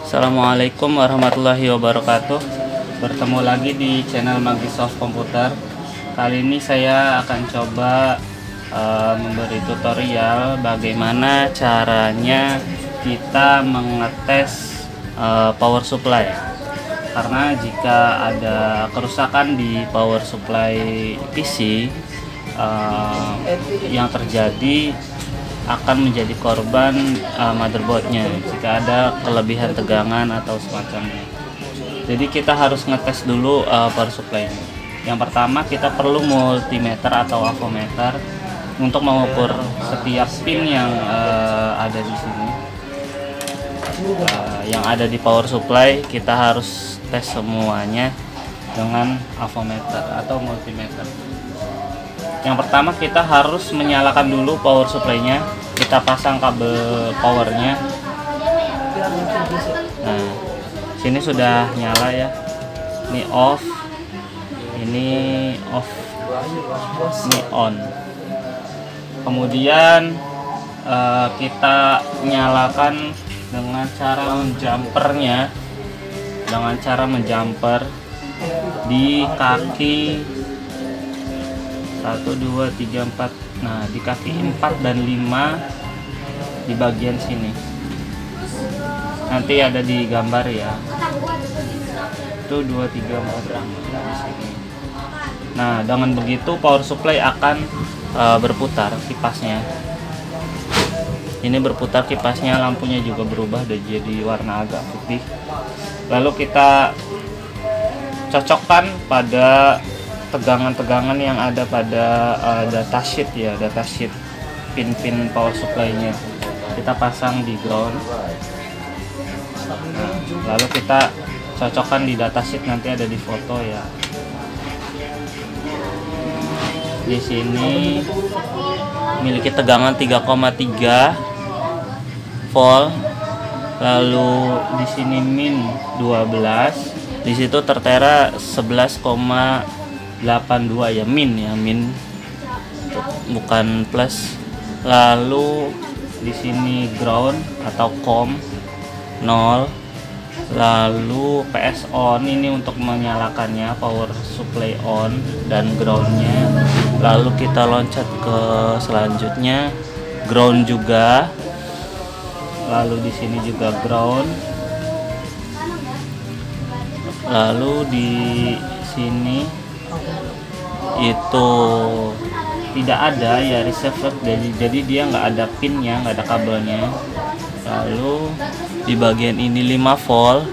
Assalamualaikum warahmatullahi wabarakatuh. Bertemu lagi di channel Magisoft Komputer. Kali ini saya akan coba memberi tutorial bagaimana caranya kita mengetes power supply. Karena jika ada kerusakan di power supply PC, yang terjadi akan menjadi korban motherboardnya jika ada kelebihan tegangan atau semacamnya. Jadi kita harus ngetes dulu power supply. Yang pertama kita perlu multimeter atau avometer untuk mengukur setiap pin yang ada di sini. Yang ada di power supply kita harus tes semuanya dengan avometer atau multimeter. Yang pertama kita harus menyalakan dulu power supply-nya. Kita pasang kabel powernya. Nah, sini sudah nyala ya. Ini off, ini off, ini on. Kemudian kita nyalakan dengan cara menjumpernya, dengan cara menjumper di kaki 1, 2, 3, 4. Nah, di kaki 4 dan 5 di bagian sini. Nanti ada di gambar ya. Itu 2, 3, 4 di sini. Nah, dengan begitu power supply akan berputar kipasnya. Ini berputar kipasnya, lampunya juga berubah dan jadi warna agak putih. Lalu kita cocokkan pada tegangan-tegangan yang ada pada datasheet ya, datasheet pin-pin power supply-nya. Kita pasang di ground. Nah, lalu kita cocokkan di datasheet, nanti ada di foto ya. Di sini memiliki tegangan 3,3 volt. Lalu di sini min 12. Di situ tertera 11,82 ya, min bukan plus. Lalu di sini ground atau COM 0. Lalu PS on, ini untuk menyalakannya, power supply on dan groundnya. Lalu kita loncat ke selanjutnya, ground juga. Lalu di sini juga ground. Lalu di sini itu tidak ada ya, receiver, jadi dia nggak ada pinnya, nggak ada kabelnya. Lalu di bagian ini 5 volt,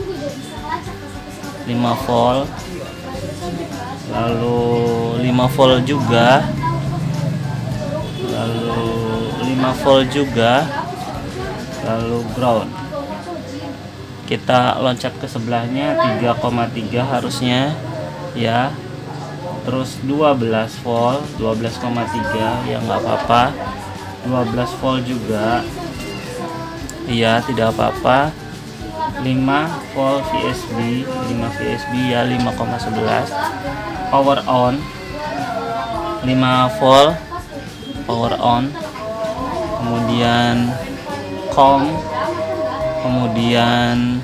5 volt, lalu 5 volt juga, lalu 5 volt juga, lalu ground. Kita loncat ke sebelahnya 3,3 harusnya ya. Terus 12 volt, 12,3 ya, nggak apa-apa. 12 volt juga iya, tidak apa-apa. 5 volt VSB, 5 VSB ya, 5,11. Power on 5 volt, power on. Kemudian COM, kemudian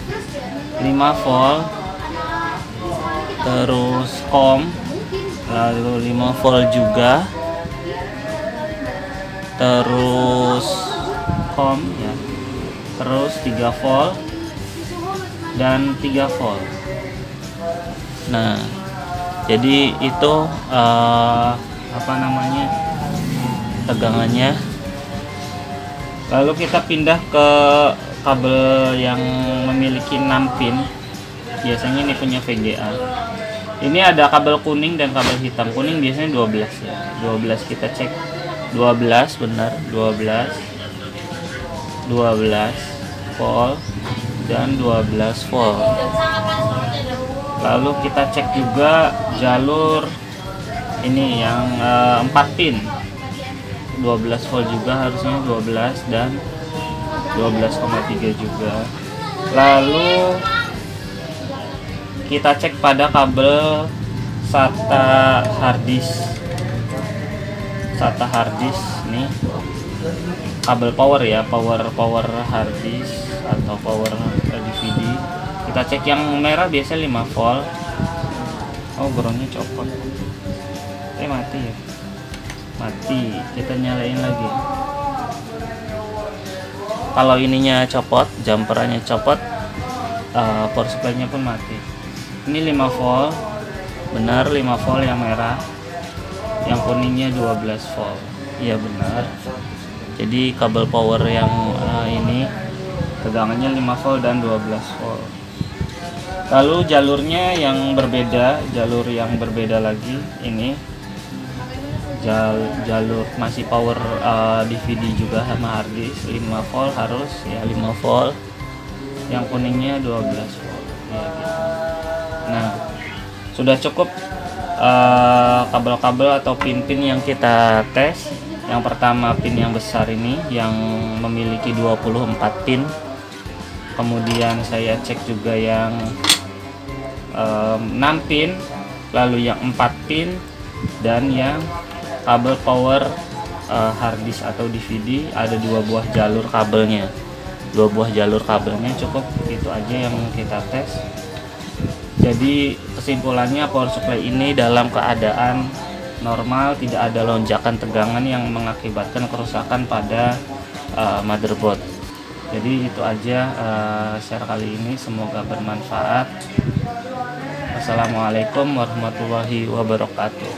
5 volt, terus COM, lalu 5 volt juga, terus COM ya, terus 3 volt dan 3 volt. Nah, jadi itu apa namanya, tegangannya. Lalu kita pindah ke kabel yang memiliki 6 pin. Biasanya ini punya VGA. Ini ada kabel kuning dan kabel hitam. Kuning biasanya 12 ya. 12 kita cek. 12 benar, 12 volt dan 12 volt. Lalu kita cek juga jalur ini yang 4 pin. 12 volt juga harusnya, 12 dan 12,3 juga. Lalu kita cek pada kabel SATA harddisk. SATA harddisk nih, kabel power ya, power harddisk atau power DVD. Kita cek yang merah biasa 5 volt. Oh, groundnya copot. Mati ya. Mati. Kita nyalain lagi. Kalau ininya copot, jumperannya copot, power supply-nya pun mati. Ini 5 volt. Benar 5 volt yang merah. Yang kuningnya 12 volt. Iya benar. Jadi kabel power yang ini tegangannya 5 volt dan 12 volt. Lalu jalurnya yang berbeda, jalur yang berbeda lagi ini jalur masih power DVD juga sama hard disk 5 volt harus ya 5 volt. Yang kuningnya 12 volt ya gitu. Nah, sudah cukup kabel-kabel atau pin-pin yang kita tes. Yang pertama pin yang besar ini yang memiliki 24 pin. Kemudian saya cek juga yang 6 pin, lalu yang 4 pin, dan yang kabel power hard disk atau DVD ada 2 buah jalur kabelnya. 2 buah jalur kabelnya cukup, itu aja yang kita tes. Jadi kesimpulannya power supply ini dalam keadaan normal, tidak ada lonjakan tegangan yang mengakibatkan kerusakan pada motherboard. Jadi itu aja share kali ini, semoga bermanfaat. Wassalamualaikum warahmatullahi wabarakatuh.